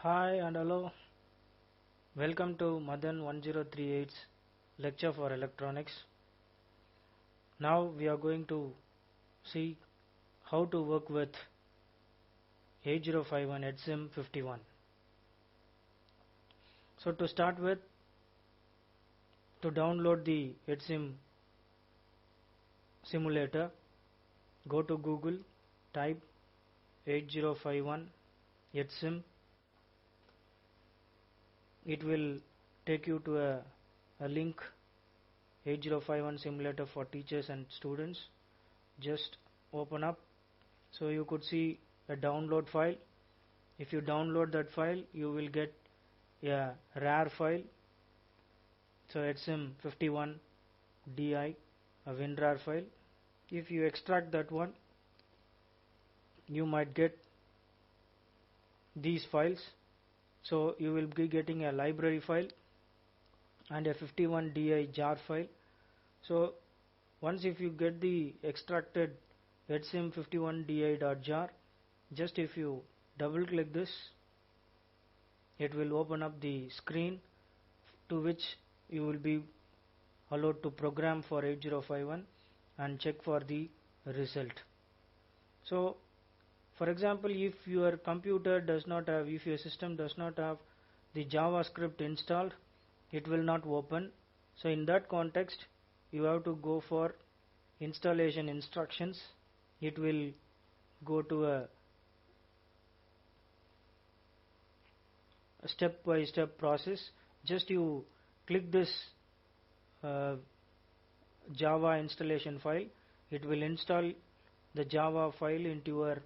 Hi and hello. Welcome to Madan 1038's lecture for electronics. Now we are going to see how to work with 8051 HSIM 51. So to start with, to download the HSIM simulator, go to Google, type 8051 HSIM. It will take you to a link, 8051 simulator for teachers and students. Just open up. So you could see a download file. If you download that file, you will get a RAR file. So HSIM51DI, a WinRAR file. If you extract that one, you might get these files. So you will be getting a library file and a 51DI jar file. So once if you get the extracted HSIM51DI.jar, just if you double click this, it will open up the screen to which you will be allowed to program for 8051 and check for the result. So for example, if your computer does not have, if your system does not have the JavaScript installed, it will not open. So in that context, you have to go for installation instructions. It will go to a step-by-step process. Just you click this Java installation file, it will install the Java file into your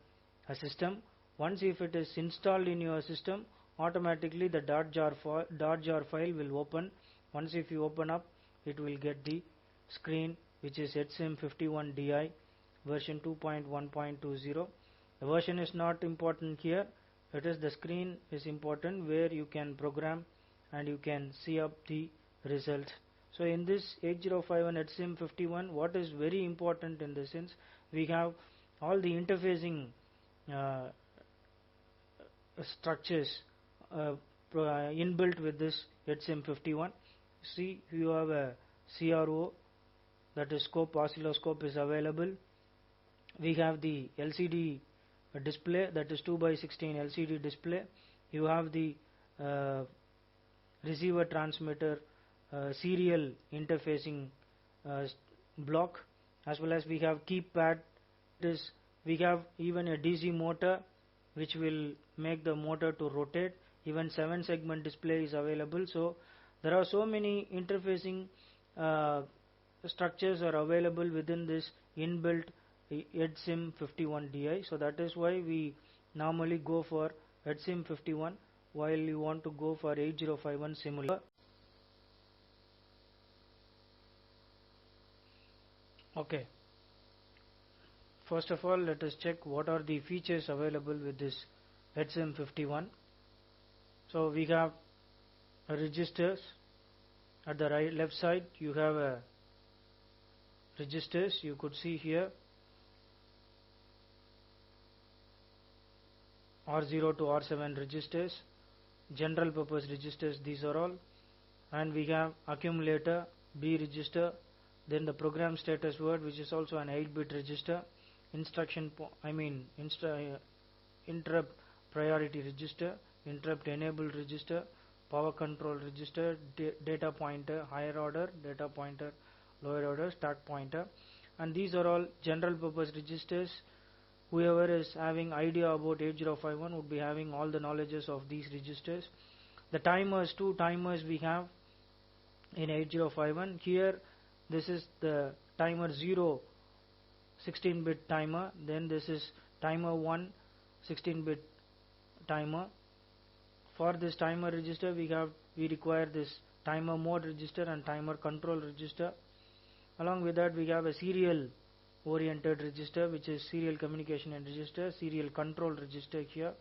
system. Once if it is installed in your system, automatically the .jar file will open. Once if you open up, it will get the screen which is HSIM51DI version 2.1.20. The version is not important here. It is the screen is important where you can program and you can see up the results. So in this 8051 HSIM51, what is very important in the sense, we have all the interfacing structures inbuilt with this HSIM51. See, you have a CRO, that is scope, oscilloscope is available. We have the LCD display, that is 2x16 LCD display. You have the receiver transmitter serial interfacing block, as well as we have keypad. We have even a DC motor which will make the motor to rotate. Even 7-segment display is available. So there are so many interfacing structures are available within this inbuilt HSIM51DI. So that is why we normally go for HSIM51 while you want to go for 8051 simulator. Okay. First of all, let us check what are the features available with this HSIM51. So we have registers. At the left side, you have registers. You could see here R0 to R7 registers, general purpose registers, these are all. And we have accumulator, B register, then the program status word, which is also an 8-bit register, interrupt priority register, interrupt enable register, power control register, data pointer, higher order, data pointer, lower order, stack pointer. And these are all general purpose registers. Whoever is having idea about 8051 would be having all the knowledges of these registers. The timers, 2 timers we have in 8051. Here this is the timer 0 16-bit timer, then this is timer 1 16-bit timer. For this timer register, we require this timer mode register and timer control register. Along with that, we have a serial oriented register, which is serial communication and register, serial control register here.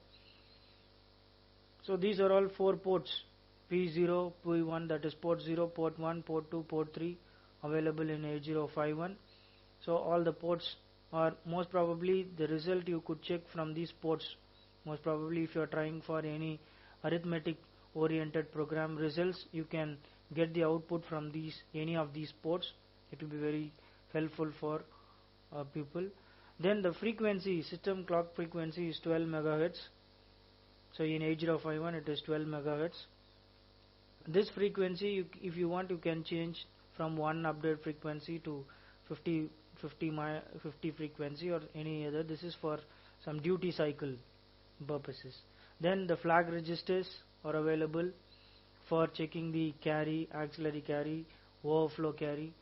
So these are all 4 ports, P0, P1, that is port 0, port 1, port 2, port 3 available in 8051. So all the ports are most probably the result you could check from these ports. Most probably if you are trying for any arithmetic oriented program results, you can get the output from any of these ports. It will be very helpful for people. Then the frequency, system clock frequency is 12 megahertz. So in 8051 it is 12 megahertz. This frequency, if you want, you can change from one update frequency to 50 frequency or any other. This is for some duty cycle purposes. Then the flag registers are available for checking the carry, auxiliary carry, overflow carry.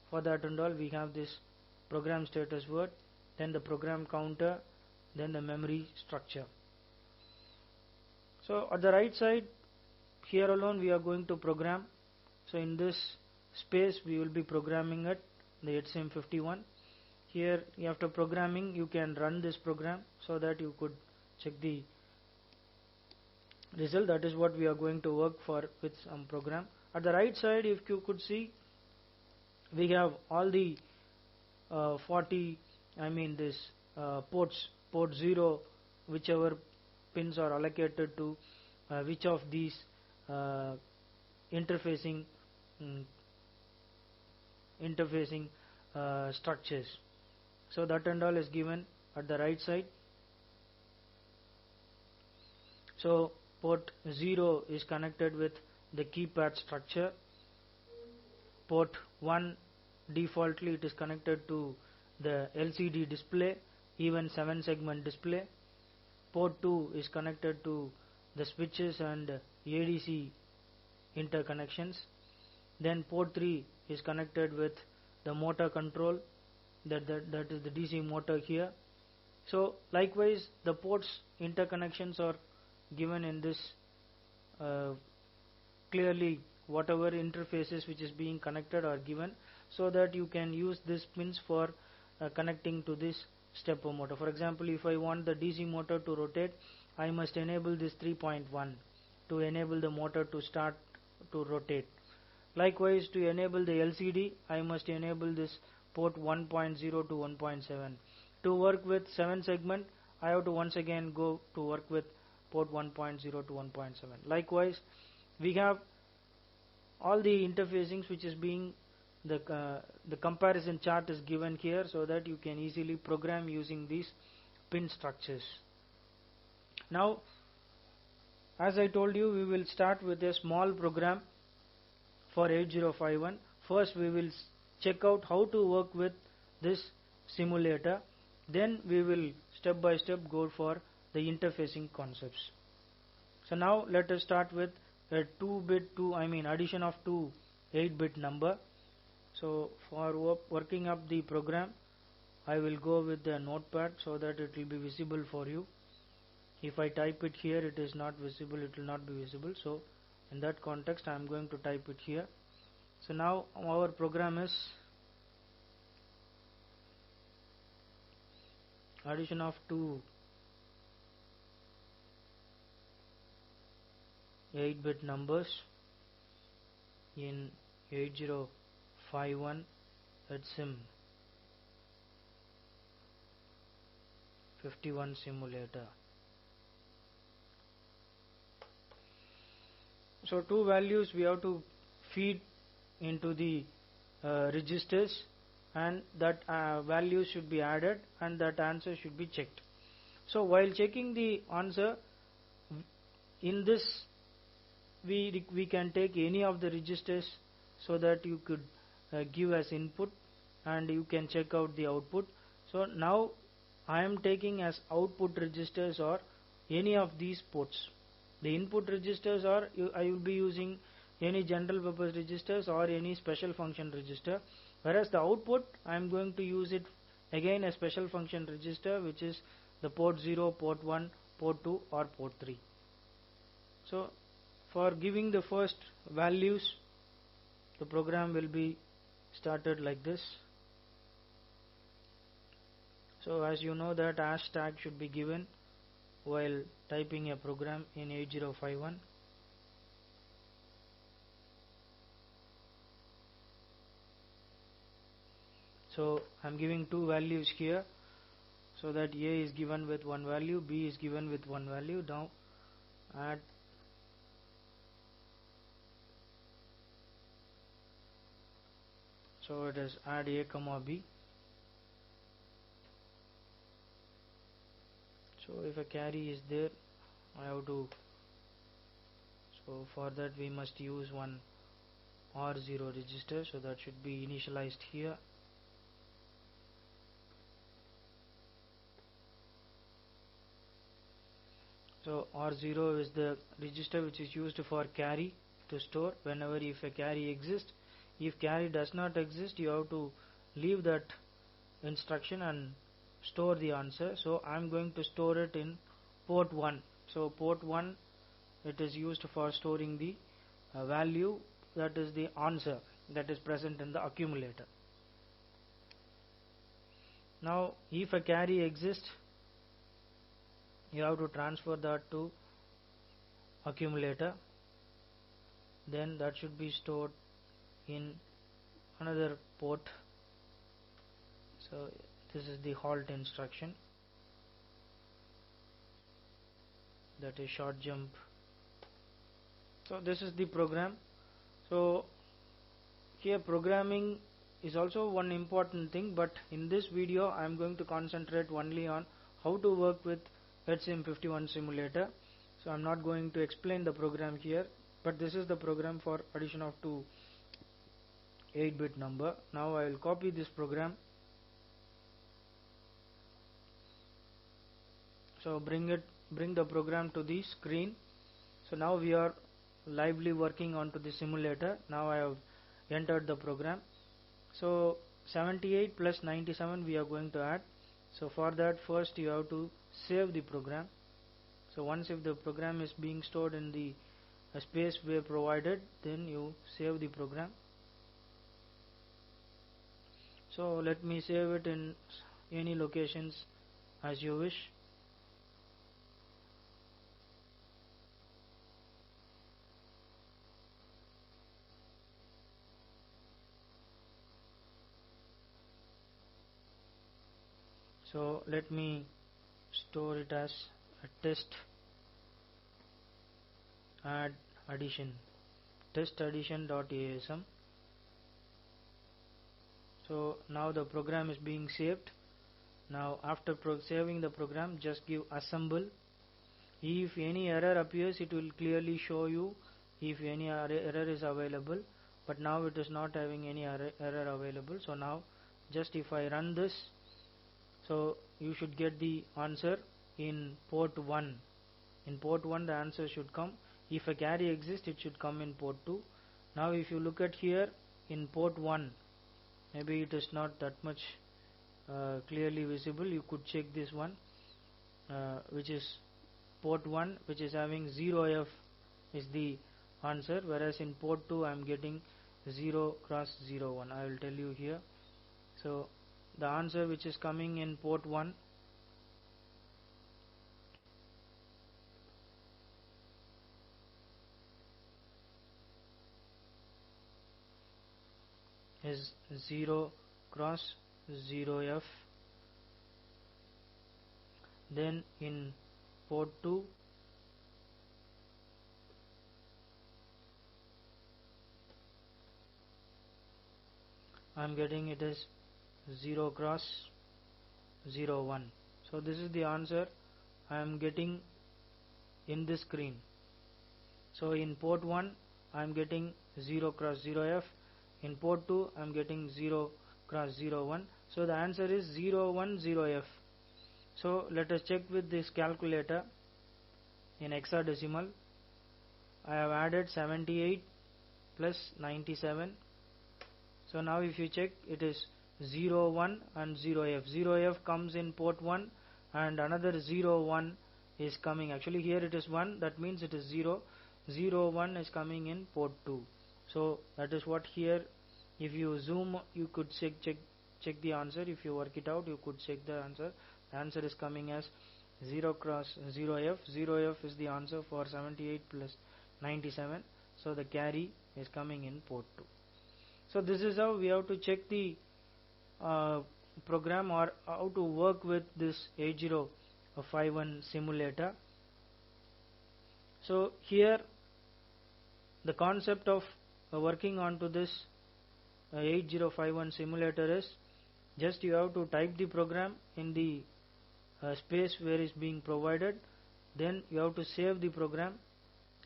For that and all, we have this program status word, then the program counter, then the memory structure. So at the right side, here alone we are going to program. So in this space we will be programming it, the HCM51. Here after programming you can run this program so that you could check the result. That is what we are going to work for with some program. At the right side, if you could see, we have all the 40, this ports, port 0, whichever pins are allocated to which of these interfacing structures. So that and all is given at the right side. So port 0 is connected with the keypad structure. Port 1, defaultly it is connected to the LCD display, even 7-segment display. Port 2 is connected to the switches and ADC interconnections. Then port 3 is connected with the motor control, that is the DC motor here. So likewise the ports interconnections are given in this clearly. Whatever interfaces which is being connected are given, so that you can use these pins for connecting to this stepper motor. For example, if I want the DC motor to rotate, I must enable this 3.1 to enable the motor to start to rotate. Likewise, to enable the LCD, I must enable this port 1.0 to 1.7. To work with 7-segment, I have to once again go to work with port 1.0 to 1.7. Likewise, we have all the interfacings which is being the comparison chart is given here, so that you can easily program using these pin structures. Now, as I told you, we will start with a small program for 8051. First we will check out how to work with this simulator, then we will step by step go for the interfacing concepts. So now let us start with a addition of two 8-bit number. So for working up the program, I will go with the notepad so that it will be visible for you. If I type it here, it is not visible, it will not be visible. So in that context, I am going to type it here. So now our program is addition of two 8-bit numbers in 8051 HCM51 simulator. So two values we have to feed into the registers, and that value should be added and that answer should be checked. So while checking the answer, in this we can take any of the registers so that you could give as input and you can check out the output. So now I am taking as output registers or any of these ports. The input registers are I will be using any general purpose registers or any special function register, whereas the output I am going to use it again a special function register, which is the port 0, port 1, port 2 or port 3. So for giving the first values, the program will be started like this. So as you know that hashtag should be given while typing a program in 8051. So I am giving two values here, so that A is given with one value, B is given with one value. Now add So it is add a comma b. So if a carry is there, I have to, so for that we must use one R0 register, so that should be initialized here. So R0 is the register which is used for carry to store whenever if a carry exists. If carry does not exist, you have to leave that instruction and store the answer. So I am going to store it in port 1. So port 1, it is used for storing the value, that is the answer that is present in the accumulator. Now if a carry exists, you have to transfer that to accumulator, then that should be stored in another port. So this is the halt instruction, that is short jump. So this is the program. So here programming is also one important thing, but in this video I am going to concentrate only on how to work with HCM51 simulator. So I am not going to explain the program here, but this is the program for addition of two 8-bit number. Now I will copy this program. So bring the program to the screen. So now we are lively working onto the simulator. Now I have entered the program. So 78 plus 97 we are going to add. So for that, first you have to save the program. So once if the program is being stored in the space where provided, then you save the program. So let me save it in any locations as you wish. So let me store it as a test add addition, test addition.asm. So now the program is being saved. Now after saving the program, just give assemble. If any error appears, it will clearly show you if any error is available, but now it is not having any error available. So now just if I run this, so you should get the answer in port 1. In port 1 the answer should come. If a carry exists, it should come in port 2. Now if you look at here in port 1, maybe it is not that much clearly visible. You could check this one, which is port 1, which is having 0F is the answer, whereas in port 2 I am getting 0 cross 01. I will tell you here. So the answer which is coming in port 1 is 0 cross 0F. Then in port 2 I am getting it is 0 cross 01. So this is the answer I am getting in this screen. So in port 1 I am getting 0 cross 0F. In port 2 I am getting 0 cross 01. So the answer is 010F. So let us check with this calculator in hexadecimal. I have added 78 plus 97. So now if you check, it is 01 and 0F. 0F comes in port 1 and another 01 is coming. Actually here it is 1, that means it is 0. 01 is coming in port 2. So that is what here, if you zoom, you could check the answer. If you work it out, you could check the answer. The answer is coming as 0 cross 0F. 0F is the answer for 78 plus 97. So the carry is coming in port 2. So this is how we have to check the program, or how to work with this 8051 simulator. So here the concept of working onto this 8051 simulator is just you have to type the program in the space where is being provided, then you have to save the program.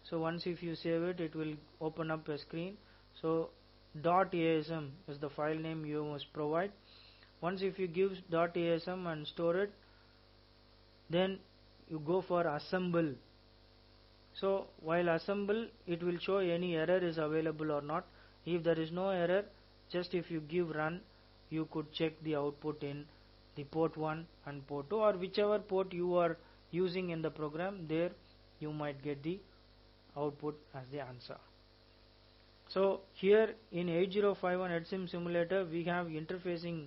So once if you save it, it will open up a screen. So .asm is the file name you must provide. Once if you give .asm and store it, then you go for assemble. So while assemble, it will show any error is available or not. If there is no error, just if you give run, you could check the output in the port 1 and port 2, or whichever port you are using in the program, there you might get the output as the answer. So here in 8051 HSIM simulator, we have interfacing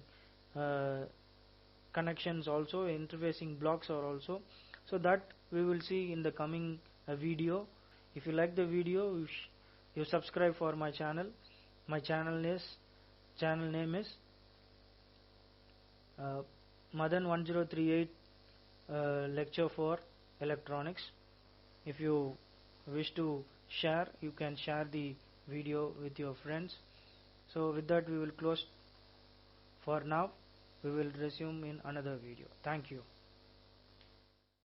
connections also, interfacing blocks are also. So that we will see in the coming video. If you like the video, you subscribe for my channel. My channel name is Madan 1038 lecture for electronics. If you wish to share, you can share the video with your friends. So with that, we will close for now. We will resume in another video. Thank you.